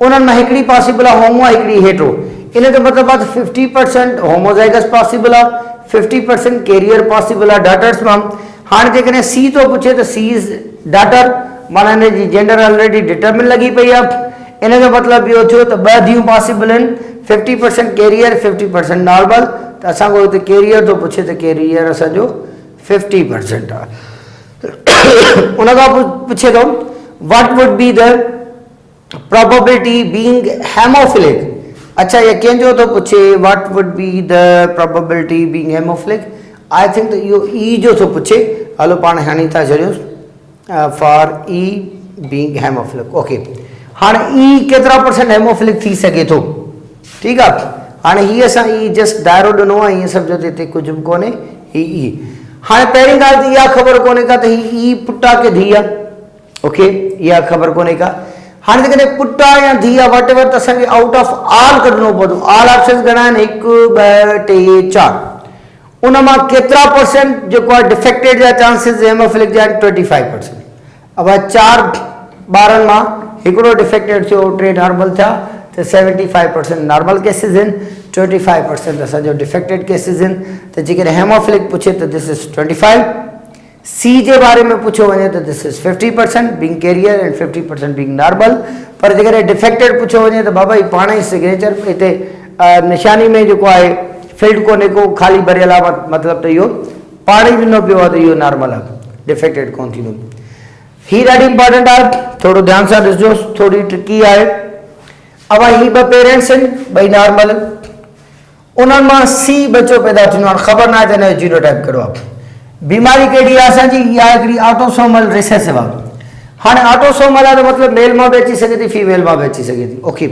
उन्हनि मां हिकिड़ी पॉसिबल आहे होमो आहे हिकिड़ी हेट्रो इन जो मतिलबु आहे त 50% होमोज़ाइगस पॉसिबल आहे 50% कैरियर पॉसिबल आहे डाटर्स मां। हाणे जेकॾहिं सी थो पुछे त सी इज़ डाटर माना हिन जी जेंडर ऑलरेडी डिटरमिन लॻी पई आहे इन जो मतिलबु इहो थियो त ॿ धीअरूं पॉसिबल आहिनि 50% कैरियर 50% नॉर्मल त असांखो हिते कैरियर थो पुछे त कैरियर असांजो 50% आहे। उन खां पोइ पुछे थो what would be the probability being hemophilic अच्छा ये कंहिंजो थो पुछे what would be the probability being hemophilic I think त इहो ई जो थो पुछे हलो पाण हणी था छॾियूं for E being haemophilic okay. हाणे ई केतिरा परसेंट हेमोफिलिक थी सघे थो ठीकु आहे हाणे हीअ असां ई जस्ट दायरो ॾिनो आहे ईअं सम्झो त हिते कुझु बि कोन्हे ही ई। हाणे पहिरीं ॻाल्हि त इहा ख़बर कोन्हे का त ही ई पुटु आहे की धीउ आहे ओके इहा ख़बर कोन्हे का। हाणे जेकॾहिं पुटु आहे या धीउ आहे वट एवर त असांखे आउट ऑफ ऑल कढणो पवंदो ऑल ऑप्शन्स घणा आहिनि 1 2 3 4 उन मां केतिरा परसेंट जेको आहे डिफेक्टेड जा चांसिस हेमोफिलिक जा 25%। अब 4 ॿारनि मां हिकिड़ो डिफेक्टेड थियो 3 नॉर्मल थिया त 75% नॉर्मल केसिस आहिनि 25% असांजो डिफेक्टेड केसिस आहिनि त जेकॾहिं हेमोफिलिक पुछे त दिस इज़ 25। सी जे बारे में पूछो वञे त this is 50% being carrier and 50% being normal पर जेकॾहिं डिफेक्टेड पूछो वञे त बाबा ई पाण ई सिग्नेचर हिते निशानी में जेको आहे फील्ड कोन्हे को ख़ाली भरियल आहे मतिलबु त इहो पाण ई ॾिनो पियो आहे त इहो नॉर्मल आहे डिफेक्टेड कोन थींदो। ही ॾाढी इंपॉर्टेंट आहे थोरो ध्यान सां ॾिसजो थोरी ट्रिकी आहे। अब ही ॿ पेरेंट्स आहिनि ॿई नॉर्मल उन्हनि मां सी बच्चो पैदा थींदो हाणे ख़बर न आहे त हिन जो जीनोटाइप कहिड़ो आहे। बीमारी कहिड़ी आहे असांजी इहा हिकिड़ी ऑटोसोमल रिसेसिव आहे। हाणे ऑटोसोमल आहे त मतिलबु मेल मां बि अची सघे थी फीमेल मां बि अची सघे थी ओके।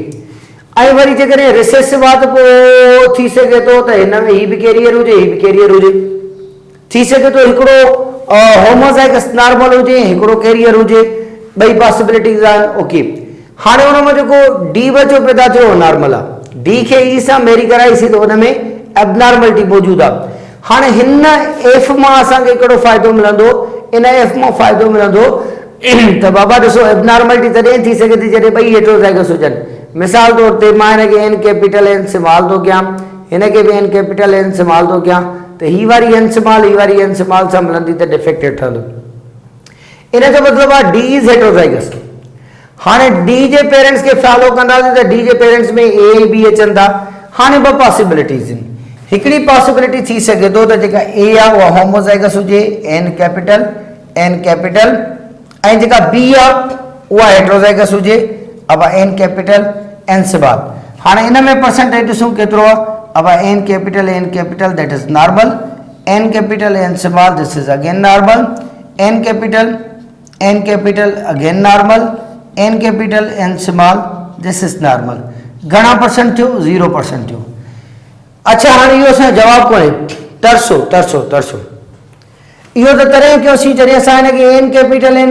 ऐं वरी जेकॾहिं रिसेसिव आहे त पोइ थी सघे थो त हिन में हीउ बि कैरियर हुजे, हीउ बि कैरियर हुजे। थी सघे थो हिकिड़ो होमोज़ाइगस नॉर्मल हुजे, हिकिड़ो कैरियर हुजे, ॿई पॉसिबिलिटीज़ आहिनि। ओके, हाणे हुन में जेको डी बचो पैदा थियो नॉर्मल आहे, डी खे ई सां मेरी कराईसीं त हुन में एबनॉर्मलिटी मौजूदु आहे। हाणे हिन एफ मां असांखे हिकिड़ो फ़ाइदो मिलंदो, इन एफ मां फ़ाइदो मिलंदो त बाबा ॾिसो एबनॉर्मलिटी तॾहिं थी सघे थी जॾहिं ॿई हेटरोज़ाइगस हुजनि। मिसाल तौर ते मां हिनखे एन कैपिटल एन स्मॉल थो कयां, हिनखे बि एन कैपिटल एन स्मॉल थो कयां, त ही वारी एन स्मॉल ही वारी एन स्मॉल सां मिलंदी त डिफेक्टेड ठहंदो। इन जो मतिलबु आहे डी इज़ हेटरोज़ाइगस। हाणे डी जे पेरेंट्स खे फॉलो कंदासीं त डी जे पेरेंट्स में ए बी अचनि था। हाणे ॿ पॉसिबिलिटीज़ आहिनि। हिकिड़ी पॉसिबिलिटी थी सघे थो त जेका ए आहे उहा होमोज़ाइगस हुजे, एन कैपिटल, ऐं जेका बी आहे उहा हेटरोज़ाइगस हुजे, अब एन कैपिटल एन स्मॉल। हाणे इन में परसेंटेज ॾिसूं केतिरो आहे। अब n capital that is normal, n capital N small this is again normal, n capital again normal, n capital N small this is normal. घणा परसेंट थियो? 0% थियो। अच्छा, हाणे इहो असांजो जवाबु कोन्हे, तरसो इहो त तॾहिं कयोसीं जॾहिं असां हिनखे एन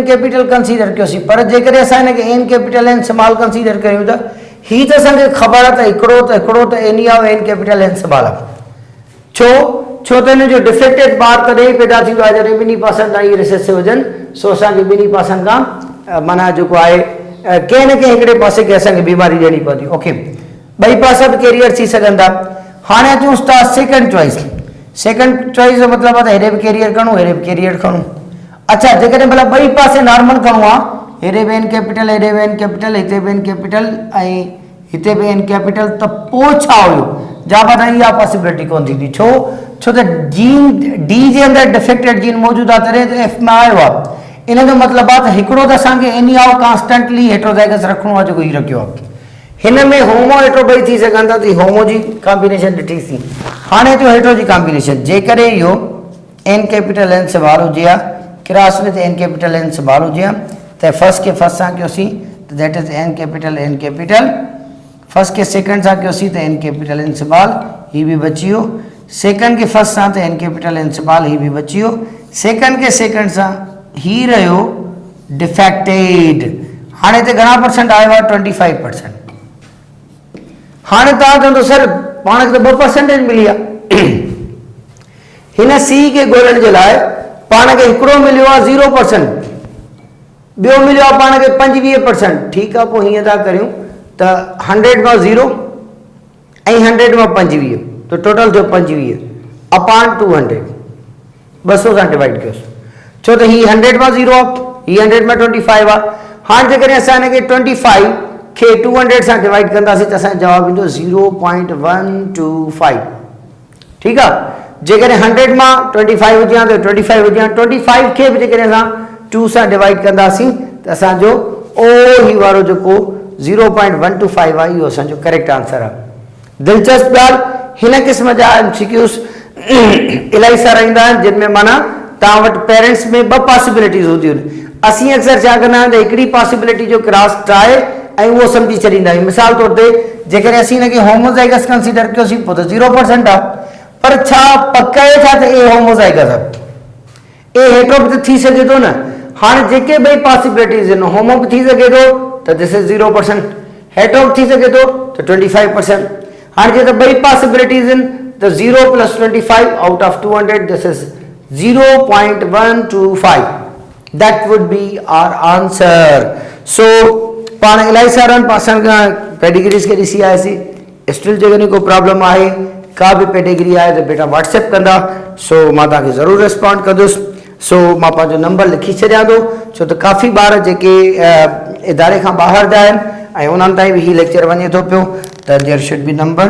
कैपिटल कंसीडर कयोसीं, पर जेकॾहिं असां हिनखे n capital N small consider कयूं त हीअ त असांखे ख़बर आहे त हिकिड़ो त एन ई आहे, एन कैपिटल एन स्मॉल आहे। छो त हिन जो डिफेक्टेड ॿार तॾहिं ई पैदा थींदो आहे जॾहिं ॿिन्ही पासनि खां इहे रिसेसिव हुजनि। सो असांखे ॿिन्ही पासनि खां माना जेको आहे कंहिं न कंहिं हिकिड़े पासे खे असांखे बीमारी ॾियणी पवंदी। ओके, ॿई पासा बि कैरियर थी सघनि था। हाणे अचूं था सेकंड चॉइस जो मतिलबु आहे त हेॾे बि कैरियर खणूं, हेॾे बि कैरियर खणूं। अच्छा, जेकॾहिं भला ॿई पासे नॉर्मल खणूं आहे, हेॾे बि एन कैपिटल, हेॾे बि एन कैपिटल, हिते बि एन कैपिटल ऐं हिते बि एन कैपिटल, त पोइ छा हुयो? जाबा त इहा पॉसिबिलिटी कोन थींदी। छो त जीन डी जे अंदरि डिफेक्टेड जीन मौजूदु आहे तॾहिं त एफ में आयो आहे। इन जो मतिलबु आहे त हिकिड़ो त असांखे एन ई आहे कॉन्स्टेंटली हेटरोज़ाइगस रखिणो आहे जेको हीउ रखियो आहे। हिन में होमो हेटरो ॿई थी सघनि था, त होमो जी कॉम्बिनेशन ॾिठीसीं। हाणे थियो हेटरो जी कॉम्बिनेशन। जेकॾहिं इहो एन कैपिटल एन स्मॉल हुजे हा, क्रॉस में एन कैपिटल एन स्मॉल हुजे हा, त फर्स्ट खे फर्स्ट सां कयोसीं त that is an capital, first खे सेकंड सां कयोसीं त एन कैपिटल एन स्मॉल, हीउ बि बची वियो। सेकंड खे फर्स्ट सां त एन कैपिटल एन स्मॉल, हीउ बि बची वियो। सेकंड खे सेकंड सां हीउ रहियो डिफेक्टेड। हाणे हिते घणा परसेंट आयो आहे? 25%। हाणे तव्हां चवंदो सर पाण खे त 2% मिली आहे। हिन सी खे ॻोल्हण जे लाइ पाण खे हिकिड़ो मिलियो आहे 0%, ॿियो मिलियो आहे पाण खे 25%। ठीकु आहे, पोइ हीअं था करियूं त 100 मां 0 ऐं 100 मां 25, त टोटल थियो 25 अपॉन 200, 200 सां डिवाइड कयोसि। छो त हीअ 100 मां 0 आहे, हीअ 100 मां 25 आहे। हाणे जेकॾहिं असां हिनखे 25 खे 200 सां डिवाइड कंदासीं त असांजो जवाबु ईंदो 0.125। ठीकु आहे, जेकॾहिं 100 मां 25 हुजे हा त 25 हुजे हा, 25 खे बि जेकॾहिं असां 2 सां डिवाइड कंदासीं त असांजो ही वारो जेको 0.125 आहे इहो असांजो करेक्ट आंसर आहे। दिलचस्प ॻाल्हि, हिन क़िस्म जा MCQs इलाही सारा ईंदा आहिनि जिन में माना तव्हां वटि पेरेंट्स में 2 पॉसिबिलिटीज़ हूंदियूं आहिनि। असीं अक्सर छा कंदा आहियूं त हिकिड़ी पॉसिबिलिटी जो क्रॉस ट्राए ऐं उहो सम्झी छॾींदा आहियूं। मिसाल तौर ते जेकॾहिं असीं हिनखे होमोज़ाइगस कंसीडर कयोसीं पोइ त 0% आहे, पर छा पक आहे छा त ए होमोज़ाइगस आहे? ए हेटरो बि त थी सघे थो न। हाणे जेके ॿई पॉसिबिलिटीज़ आहिनि, होमो बि थी सघे थो त दिस इज 0%, हेटरो बि थी सघे थो त 25%। हाणे जे त ॿई पॉसिबिलिटीज़ आहिनि त 0 + 25 out of 200 this is 0.125, that would be our answer. So पाण इलाही सारनि पासनि खां पेडिग्रीज़ खे ॾिसी आयासीं। स्टिल जेकॾहिं को प्रॉब्लम आहे, का बि पेडिग्री आहे त बेटा व्हाट्सएप कंदा, सो मां तव्हांखे ज़रूरु रिस्पॉन्ड कंदुसि। सो मां पंहिंजो नंबर लिखी छॾियां थो, छो त काफ़ी ॿार जेके इदारे खां ॿाहिरि जा आहिनि ऐं उन्हनि ताईं बि हीउ लेक्चर वञे थो पियो, त देयर शुड बी नंबर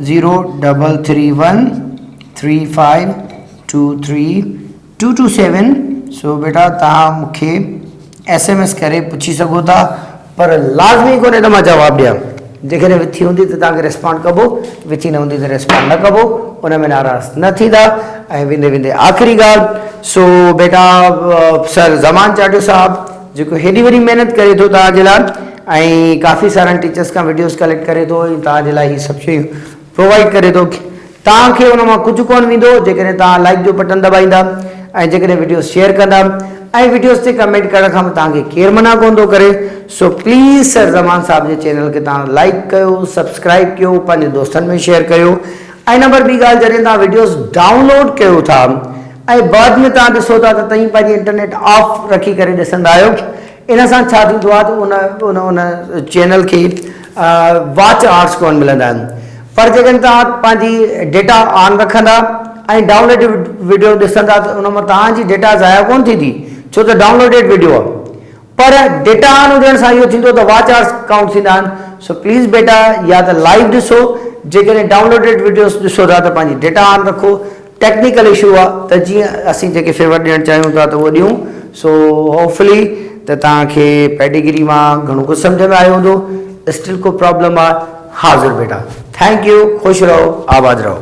033135232227। सो बेटा तव्हां मूंखे SMS करे पुछी सघो था, पर लाज़मी कोन्हे त मां जवाबु ॾियां। जेकॾहिं विथी हूंदी त तव्हांखे रिस्पॉन्ड कबो, विथी न हूंदी त रिस्पॉन्ड न कबो, उन में नाराज़ न थींदा। ऐं वेंदे आख़िरी ॻाल्हि, सो बेटा सर ज़मान चाटियो साहब जेको हेॾी वॾी महिनत करे थो तव्हांजे लाइ, ऐं काफ़ी सारनि टीचर्स खां वीडियोस कलेक्ट करे थो ऐं तव्हांजे लाइ हीअ सभु शयूं प्रोवाइड करे थो। तव्हांखे उन मां कुझु कोन वेंदो जेकॾहिं तव्हां लाइक जो बटन दबाईंदा ऐं जेकॾहिं वीडियो शेयर कंदा ऐं वीडियोस ते कमेंट करण खां तव्हांखे केरु मना कोन थो करे। सो प्लीज़ सर ज़मान साहब जे चैनल खे तव्हां लाइक कयो, सब्सक्राइब कयो, पंहिंजे दोस्तनि में शेयर कयो। ऐं नंबर ॿी ॻाल्हि, जॾहिं तव्हां वीडियोस डाउनलोड कयो था ऐं बाद में तव्हां ॾिसो था त तव्हीं पंहिंजी इंटरनेट ऑफ रखी करे ॾिसंदा आहियो, इन सां छा थींदो आहे त उन चैनल खे वॉच आवर्स कोन मिलंदा आहिनि। पर जेकॾहिं तव्हां पंहिंजी डेटा ऑन रखंदा ऐं डाउनलोडेड वीडियो ॾिसंदा त उन मां तव्हांजी डेटा ज़ाया कोन थींदी, छो त डाउनलोडेड वीडियो आहे। पर डेटा ऑन हुजण सां इहो थींदो त वॉच आवर्स काउंट थींदा आहिनि। सो प्लीज़ बेटा या त लाइव ॾिसो, जेकॾहिं डाउनलोडेड वीडियोस ॾिसो था त पंहिंजी डेटा ऑन रखो। टेक्निकल इशू आहे त जीअं असीं जेके फेवर ॾियणु चाहियूं था त उहो ॾियूं। सो होपफुली त तव्हांखे पेडिग्री मां घणो कुझु सम्झ में आयो हूंदो। स्टिल को प्रॉब्लम आहे, हाज़िर बेटा। थैंक यू, ख़ुशि रहो, आबाद रहो।